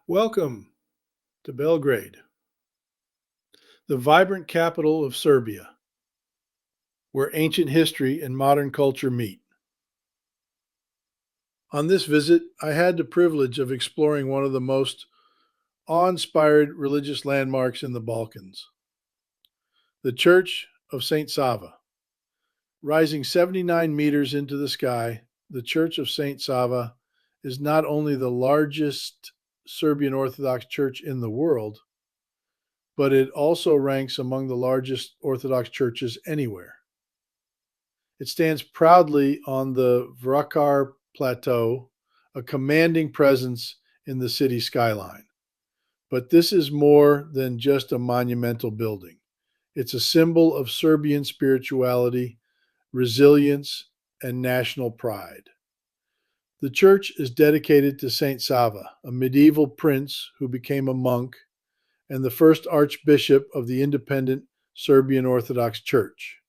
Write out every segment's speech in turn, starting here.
Welcome to Belgrade, the vibrant capital of Serbia, where ancient history and modern culture meet. On this visit, I had the privilege of exploring one of the most awe-inspired religious landmarks in the Balkans, the Church of Saint Sava. Rising 79 meters into the sky, the Church of Saint Sava is not only the largest Serbian Orthodox church in the world, but it also ranks among the largest Orthodox churches anywhere. It stands proudly on the Vračar plateau, a commanding presence in the city skyline. But this is more than just a monumental building. It's a symbol of Serbian spirituality, resilience, and national pride. The church is dedicated to Saint Sava, a medieval prince who became a monk and the first archbishop of the independent Serbian Orthodox Church.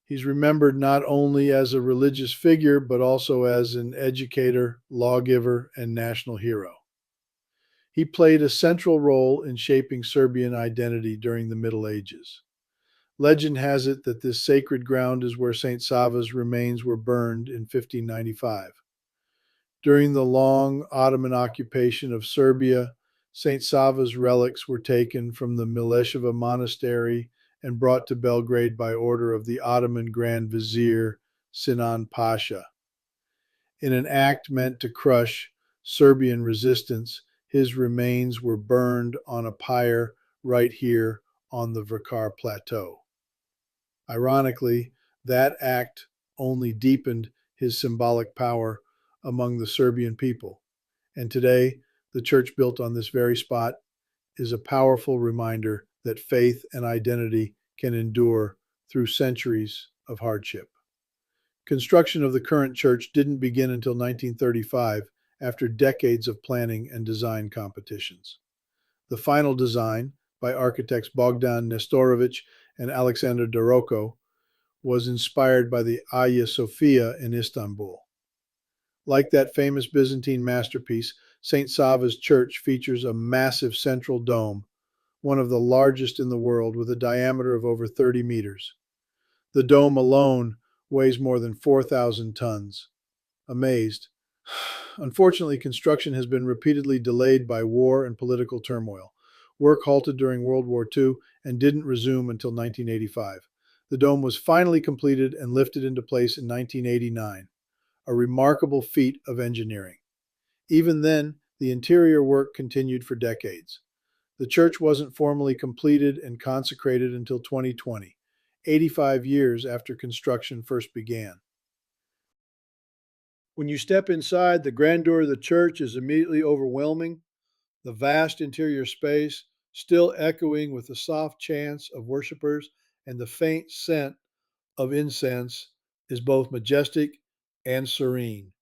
He's remembered not only as a religious figure, but also as an educator, lawgiver, and national hero. He played a central role in shaping Serbian identity during the Middle Ages. Legend has it that this sacred ground is where St. Sava's remains were burned in 1595. During the long Ottoman occupation of Serbia, St. Sava's relics were taken from the Mileševa monastery and brought to Belgrade by order of the Ottoman Grand Vizier Sinan Pasha. In an act meant to crush Serbian resistance, his remains were burned on a pyre right here on the Vračar plateau. Ironically, that act only deepened his symbolic power among the Serbian people, and today, the church built on this very spot is a powerful reminder that faith and identity can endure through centuries of hardship. Construction of the current church didn't begin until 1935, after decades of planning and design competitions. The final design, by architects Bogdan Nestorovic and Alexander Doroko, was inspired by the Hagia Sophia in Istanbul. Like that famous Byzantine masterpiece, St. Sava's church features a massive central dome, one of the largest in the world, with a diameter of over 30 meters. The dome alone weighs more than 4,000 tons. Amazed. Unfortunately, construction has been repeatedly delayed by war and political turmoil. Work halted during World War II and didn't resume until 1985. The dome was finally completed and lifted into place in 1989, a remarkable feat of engineering. Even then, the interior work continued for decades. The church wasn't formally completed and consecrated until 2020, 85 years after construction first began. When you step inside, the grandeur of the church is immediately overwhelming. The vast interior space, still echoing with the soft chants of worshipers and the faint scent of incense, is both majestic and serene.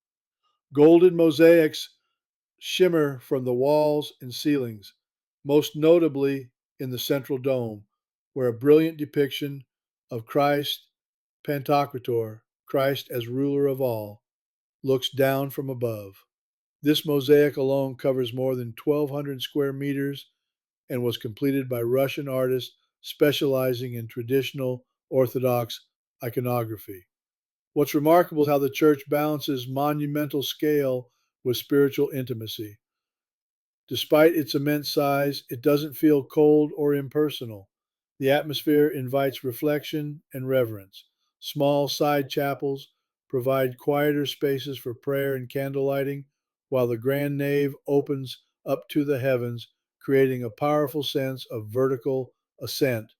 Golden mosaics shimmer from the walls and ceilings, most notably in the central dome, where a brilliant depiction of Christ Pantocrator, Christ as ruler of all, looks down from above. This mosaic alone covers more than 1,200 square meters and was completed by Russian artists specializing in traditional Orthodox iconography. What's remarkable is how the church balances monumental scale with spiritual intimacy. Despite its immense size, it doesn't feel cold or impersonal. The atmosphere invites reflection and reverence. Small side chapels provide quieter spaces for prayer and candle lighting, while the grand nave opens up to the heavens, creating a powerful sense of vertical ascent,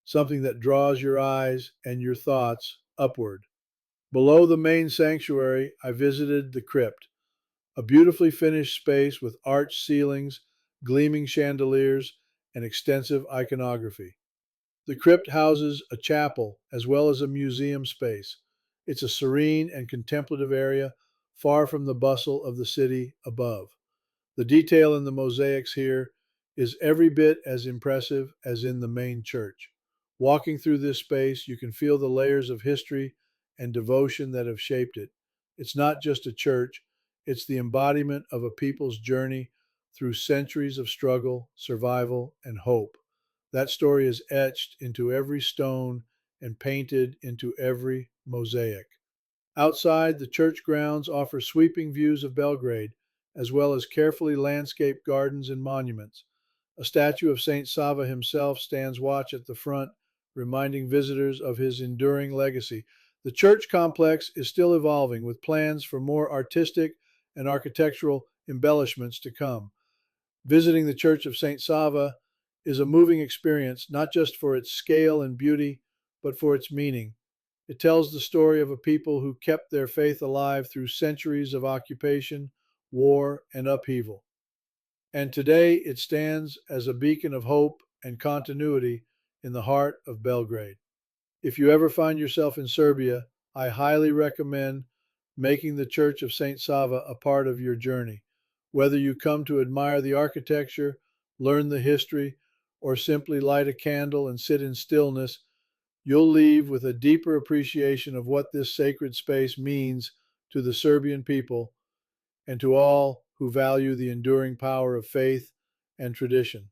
something that draws your eyes and your thoughts upward. Below the main sanctuary, I visited the crypt, a beautifully finished space with arched ceilings, gleaming chandeliers, and extensive iconography. The crypt houses a chapel as well as a museum space. It's a serene and contemplative area, far from the bustle of the city above. The detail in the mosaics here is every bit as impressive as in the main church. Walking through this space, you can feel the layers of history and devotion that have shaped it. It's not just a church, it's the embodiment of a people's journey through centuries of struggle, survival, and hope. That story is etched into every stone and painted into every mosaic. Outside, the church grounds offer sweeping views of Belgrade, as well as carefully landscaped gardens and monuments. A statue of Saint Sava himself stands watch at the front, reminding visitors of his enduring legacy. The church complex is still evolving, with plans for more artistic and architectural embellishments to come. Visiting the Church of Saint Sava is a moving experience, not just for its scale and beauty, but for its meaning. It tells the story of a people who kept their faith alive through centuries of occupation, war, and upheaval. And today it stands as a beacon of hope and continuity in the heart of Belgrade. If you ever find yourself in Serbia, I highly recommend making the Church of Saint Sava a part of your journey. Whether you come to admire the architecture, learn the history, or simply light a candle and sit in stillness, you'll leave with a deeper appreciation of what this sacred space means to the Serbian people and to all who value the enduring power of faith and tradition.